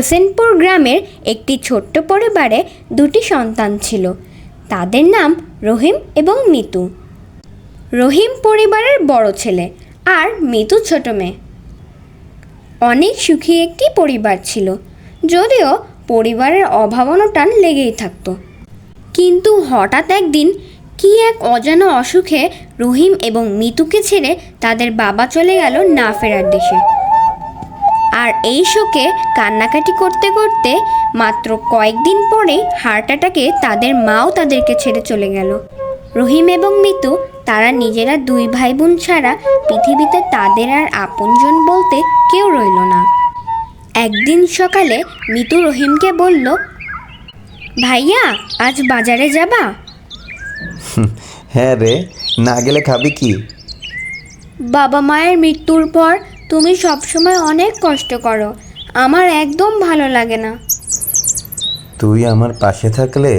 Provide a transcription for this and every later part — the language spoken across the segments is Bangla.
হোসেনপুর গ্রামের একটি ছোট্ট পরিবারে দুটি সন্তান ছিল। তাদের নাম রহিম এবং মিতু। রহিম পরিবারের বড় ছেলে আর মিতু ছোট মেয়ে। অনেক সুখী একটি পরিবার ছিল, যদিও পরিবারের অভাব অনটন লেগেই থাকতো। কিন্তু হঠাৎ একদিন কি এক অজানা অসুখে রহিম এবং মিতুকে ছেড়ে তাদের বাবা চলে গেল না ফেরার দেশে। আর এই শোকে কান্নাকাটি করতে করতে মাত্র কয়েকদিন পরেই হার্ট অ্যাটাকে তাদের মাও তাদেরকে ছেড়ে চলে গেল। রহিম এবং মিতু তারা নিজেরা দুই ভাই বোন ছাড়া পৃথিবীতে তাদের আর আপনজন বলতে কেউ রইল না। একদিন সকালে মিতু রহিমকে বলল, ভাইয়া আজ বাজারে যাবা? হ্যাঁ রে, না গেলে খাবি কি? বাবা মায়ের মৃত্যুর পর তুমি সবসময় অনেক কষ্ট করো, আমার একদম ভালো লাগে না। তুই আমার পাশে থাকলে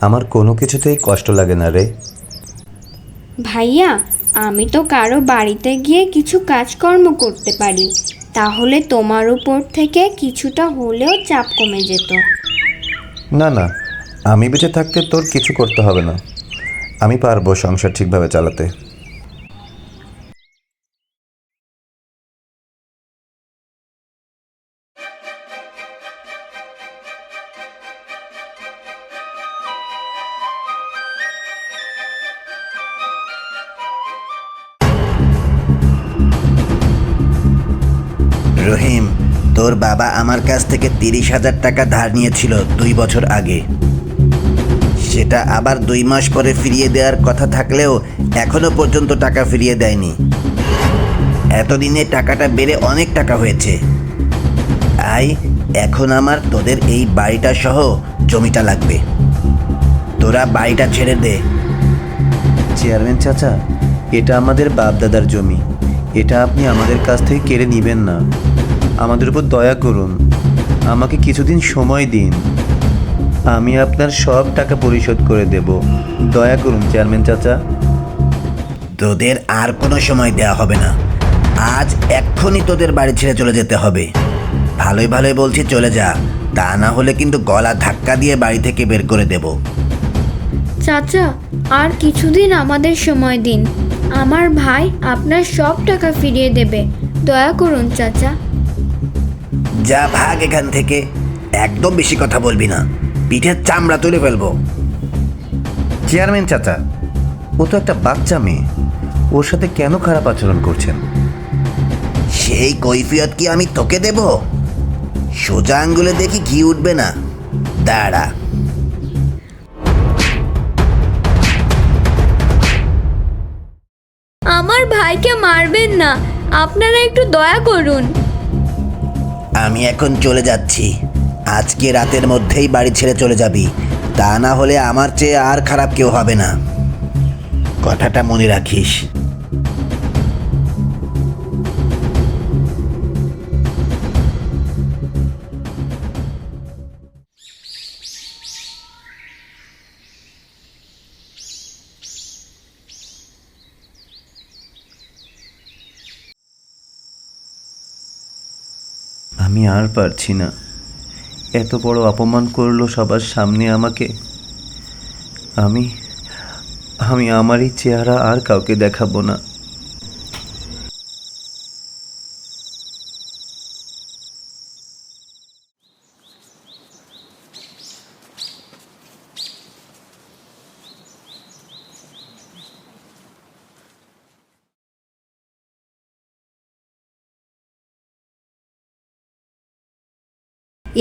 আমার কোনো কিছুতেই কষ্ট লাগে না রে। ভাইয়া আমি তো কারো বাড়িতে গিয়ে কিছু কাজকর্ম করতে পারি, তাহলে তোমার উপর থেকে কিছুটা হলেও চাপ কমে যেত। না না, আমি বেঁচে থাকতে তোর কিছু করতে হবে না, আমি পারবো সংসার ঠিকভাবে চালাতে। রহিম, তোর বাবা আমার কাছ থেকে 30,000 টাকা ধার নিয়েছিল 2 বছর আগে। সেটা আবার 2 মাস পরে ফিরিয়ে দেওয়ার কথা থাকলেও এখনো পর্যন্ত টাকা ফিরিয়ে দেয়নি। এতদিনে টাকাটা বেড়ে অনেক টাকা হয়েছে। তাই এখন আমার তোদের এই বাড়িটা সহ জমিটা লাগবে। তোরা বাড়িটা ছেড়ে দে। চেয়ারম্যান চাচা, এটা আমাদের বাপদাদার জমি, এটা আপনি আমাদের কাছ থেকে কেড়ে নেবেন না। আমাদের উপর দয়া করুন, আমাকে কিছুদিন সময় দিন, আমি আপনার সব টাকা পরিশোধ করে দেব। দয়া করুন চেয়ারম্যান চাচা। তোদের আর কোনো সময় দেওয়া হবে না, আজ এক্ষুনি তোদের বাড়ি ছেড়ে চলে যেতে হবে। ভালোই ভালোই বলছি চলে যা, তা না হলে কিন্তু গলা ধাক্কা দিয়ে বাড়ি থেকে বের করে দেব। চাচা আর কিছুদিন আমাদের সময় দিন, আমার ভাই আপনার সব টাকা ফিরিয়ে দেবে, দয়া করুন চাচা। যা ভাগ এখান থেকে, একদম বেশি কথা বলবি না, পিঠের চামড়া তুলে ফেলবো। চেয়ারম্যান চাচা, ও তো একটা বাচ্চা মেয়ে, ওর সাথে কেন খারাপ আচরণ করছেন? সেই কৈফিয়ত কি আমি তোকে দেব? সোজা আঙ্গুলে দেখি ঘি উঠবে না, দাঁড়া। আমার ভাইকে মারবেন না, আপনারা একটু দয়া করুন। আমি এখন চলে যাচ্ছি, আজকে রাতের মধ্যেই বাড়ি ছেড়ে চলে যাবি, তা না হলে আমার চেয়ে আর খারাপ কেউ হবে না, কথাটা মনে রাখিস। আমি আর পারছি না, এত বড় অপমান করলো সবার সামনে আমাকে। আমি আমি আমারই চেহারা আর কাউকে দেখাবো না।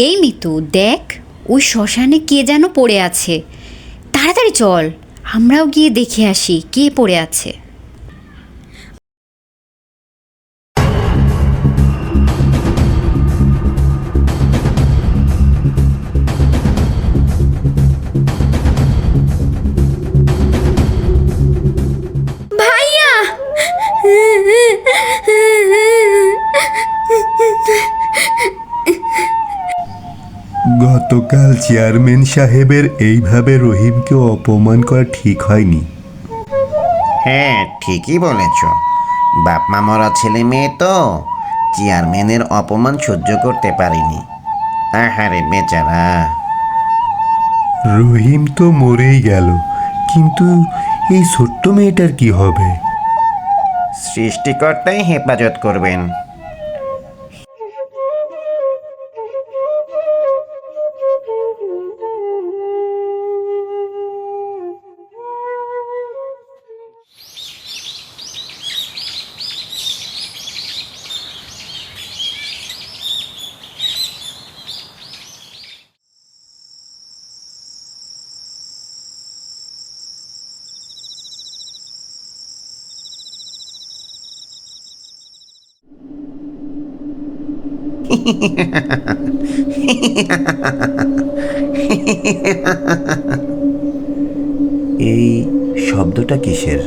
এই মিতু দেখ, ওই শ্মশানে কে যেন পড়ে আছে, তাড়াতাড়ি চল আমরাও গিয়ে দেখে আসি কে পড়ে আছে। ভাইয়া গতকাল চেয়ারম্যান সাহেবের এইভাবে রহিমকে অপমান করা ঠিক হয়নি। হ্যাঁ, ঠিকই বলেছ, বাপ মা মরা ছেলে মেয়ে তো চেয়ারম্যানের অপমান সহ্য করতে পারিনি। আহারে বেচারা, রহিম তো মরেই গেল, কিন্তু এই ছোট্ট মেয়েটার কি হবে? সৃষ্টিকর্তাই হেফাজত করবেন। এই শব্দটা কিসের?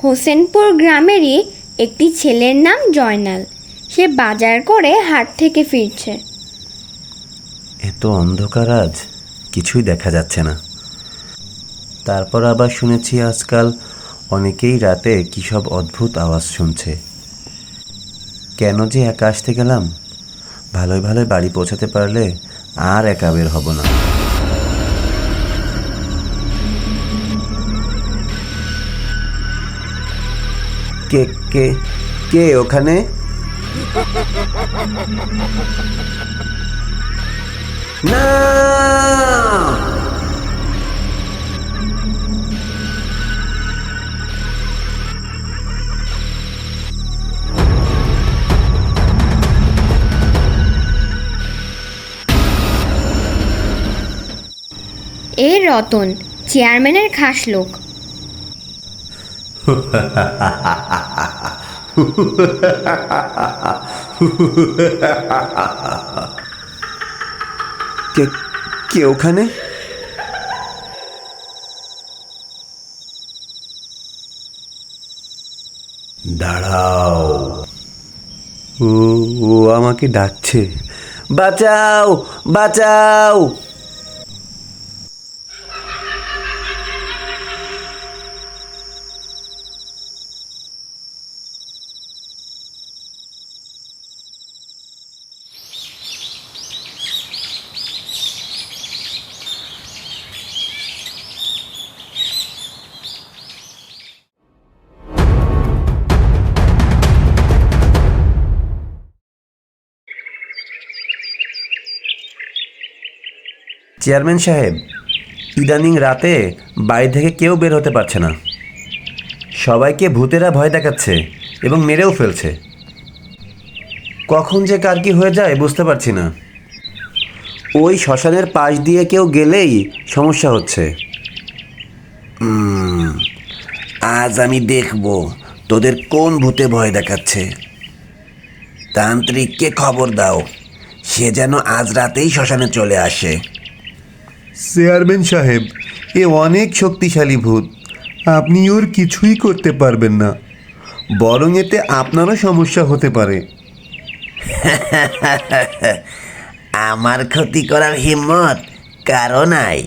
হোসেনপুর গ্রামেরই একটি ছেলের নাম জয়নাল। সে বাজার করে হাট থেকে ফিরছে। এত অন্ধকার আজ, কিছুই দেখা যাচ্ছে না। তারপর আবার শুনেছি আজকাল অনেকেই রাতে কী সব অদ্ভুত আওয়াজ শুনছে। কেন যে একা আসতে গেলাম? ভালোই ভালোই বাড়ি পৌঁছাতে পারলে আর একা বের হব না। কে কে কে ওখানে? না, এই রতন, চেয়ারম্যানের খাস লোক। কে কে ওখানে? দাঁড়াও। ও ও আমাকে ডাকছে, বাঁচাও বাঁচাও। চেয়ারম্যান সাহেব, ইদানিং রাতে বাড়ি থেকে কেউ বের হতে পারছে না। সবাইকে ভূতেরা ভয় দেখাচ্ছে এবং মেরেও ফেলছে। কখন যে কার কি হয়ে যায় বুঝতে পারছি না। ওই শ্মশানের পাশ দিয়ে কেউ গেলেই সমস্যা হচ্ছে। আজ আমি দেখব তোদের কোন ভূতে ভয় দেখাচ্ছে। তান্ত্রিককে খবর দাও, সে যেন আজ রাতেই শ্মশানে চলে আসে। চেয়ারম্যান সাহেব, এ অনেক শক্তিশালী ভূত, আপনি ওর কিছুই করতে পারবেন না, বরং এতে আপনারও সমস্যা হতে পারে। আমার ক্ষতি করার হিম্মত কারো নাই।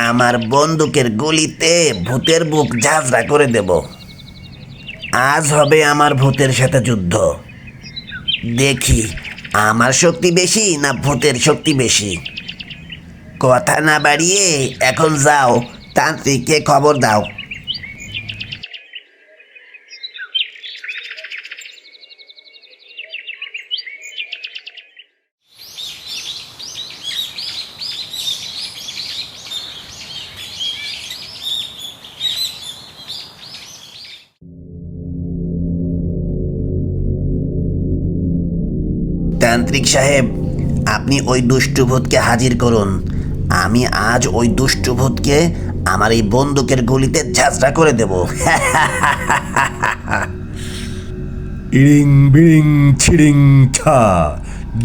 আমার বন্দুকের গুলিতে ভূতের বুক ঝাঁঝরা করে দেব। আজ হবে আমার ভূতের সাথে যুদ্ধ। দেখি আমার শক্তি বেশি না ভূতের শক্তি বেশি। কথা না বাড়িয়ে এখন যাও, তান্ত্রিককে খবর দাও। তান্ত্রিক সাহেব, আপনি ওই দুষ্টু ভূতকে হাজির করুন। আমি আজ ওই দুষ্টু ভূতকে আমার এই বন্দুকের গুলিতে ঝাঁঝরা করে দেব। ইরিং বিরিং ছিড়িং ছা,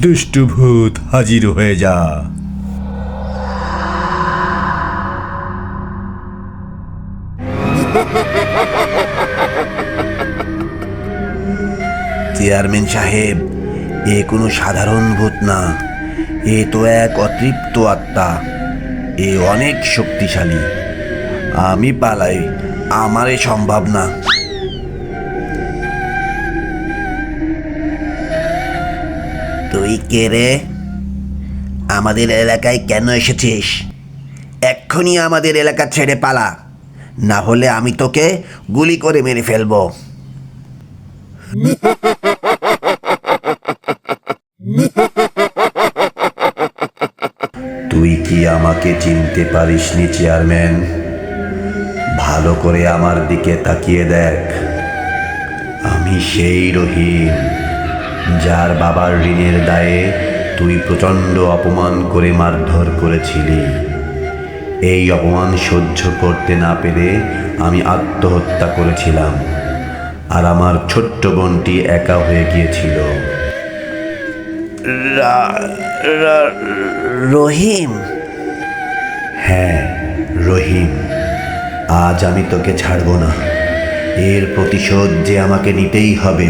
দুষ্টু ভূত হাজির হয়ে যা। চেয়ারম্যান সাহেব, এ কোনো সাধারণ ভূত না, এ তো এক অতৃপ্ত আত্মা। এ অনেক শক্তিশালী। আমি পালাই, আমার এ সম্ভব না। তুই কে রে? আমাদের এলাকায় কেন এসেছিস? এক্ষুনি আমাদের এলাকা ছেড়ে পালা, না হলে আমি তোকে গুলি করে মেরে ফেলবো। তুই কি আমাকে চিনতে পারিসনি চেয়ারম্যান? ভালো করে আমার দিকে তাকিয়ে দেখ। আমি সেই রহিম, যার বাবার ঋণের দায়ে তুই প্রচণ্ড অপমান করে মারধর করেছিলি। এই অপমান সহ্য করতে না পেরে আমি আত্মহত্যা করেছিলাম, আর আমার ছোট্ট বোনটি একা হয়ে গিয়েছিল। রহিম? হ্যাঁ, রহিম। আজ আমি তোকে ছাড়ব না। এর প্রতিশোধ যে আমাকে নিতেই হবে।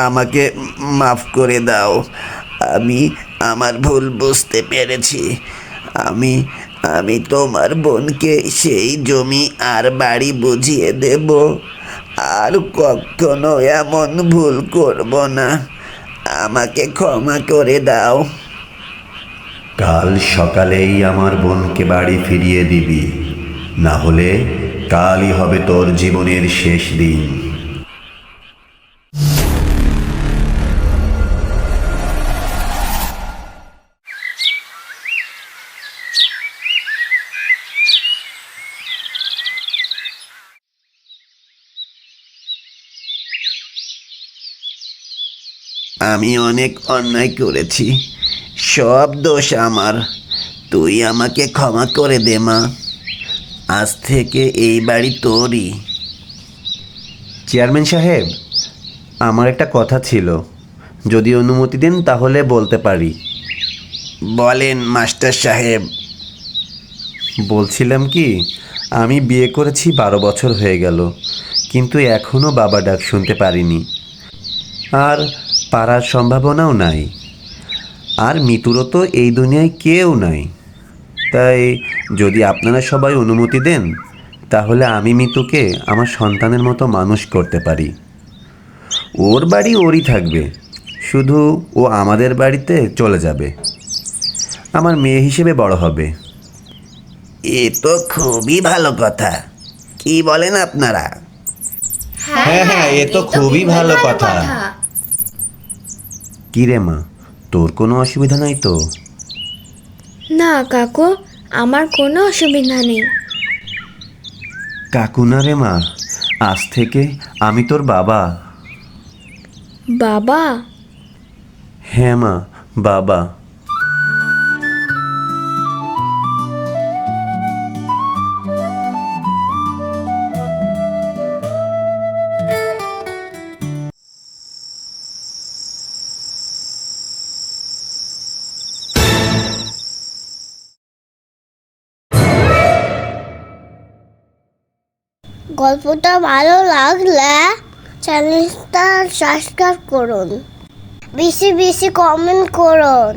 আমাকে মাফ করে দাও। আমি আমার ভুল বুঝতে পেরেছি। আমি আমি তোমার বোনকে সেই জমি আর বাড়ি বুঝিয়ে দেব। আর কখনো এমন ভুল করব না। আমাকে ক্ষমা করে দাও। কাল সকালেই আমার বোনকে বাড়ি ফিরিয়ে দিবি, না হলে কালই হবে তোর জীবনের শেষ দিন। আমি অনেক অন্যায় করেছি, সব দোষ আমার। তুই আমাকে ক্ষমা করে দে মা। আজ থেকে এই বাড়ি তোরই। চেয়ারম্যান সাহেব, আমার একটা কথা ছিল, যদি অনুমতি দেন তাহলে বলতে পারি। বলেন মাস্টার সাহেব। বলছিলাম কি, আমি বিয়ে করেছি 12 বছর হয়ে গেল, কিন্তু এখনও বাবা ডাক শুনতে পারিনি। আর পারার সম্ভাবনাও নাই। আর মিতুরও তো এই দুনিয়ায় কেউ নাই। তাই যদি আপনারা সবাই অনুমতি দেন, তাহলে আমি মিতুকে আমার সন্তানের মতো মানুষ করতে পারি। ওর বাড়ি ওরই থাকবে, শুধু ও আমাদের বাড়িতে চলে যাবে, আমার মেয়ে হিসেবে বড় হবে। এ তো খুবই ভালো কথা। কি বলেন আপনারা? হ্যাঁ হ্যাঁ, এ তো খুবই ভালো কথা। কি রে মা, তোর কোনো অসুবিধা নাই তো? না কাকু, আমার কোনো অসুবিধা নেই। কাকু না রে মা, আজ থেকে আমি তোর বাবা। বাবা? হ্যাঁ মা, বাবা। গল্পটা ভালো লাগলে চ্যানেলটা সাবস্ক্রাইব করুন, বেশি বেশি কমেন্ট করুন।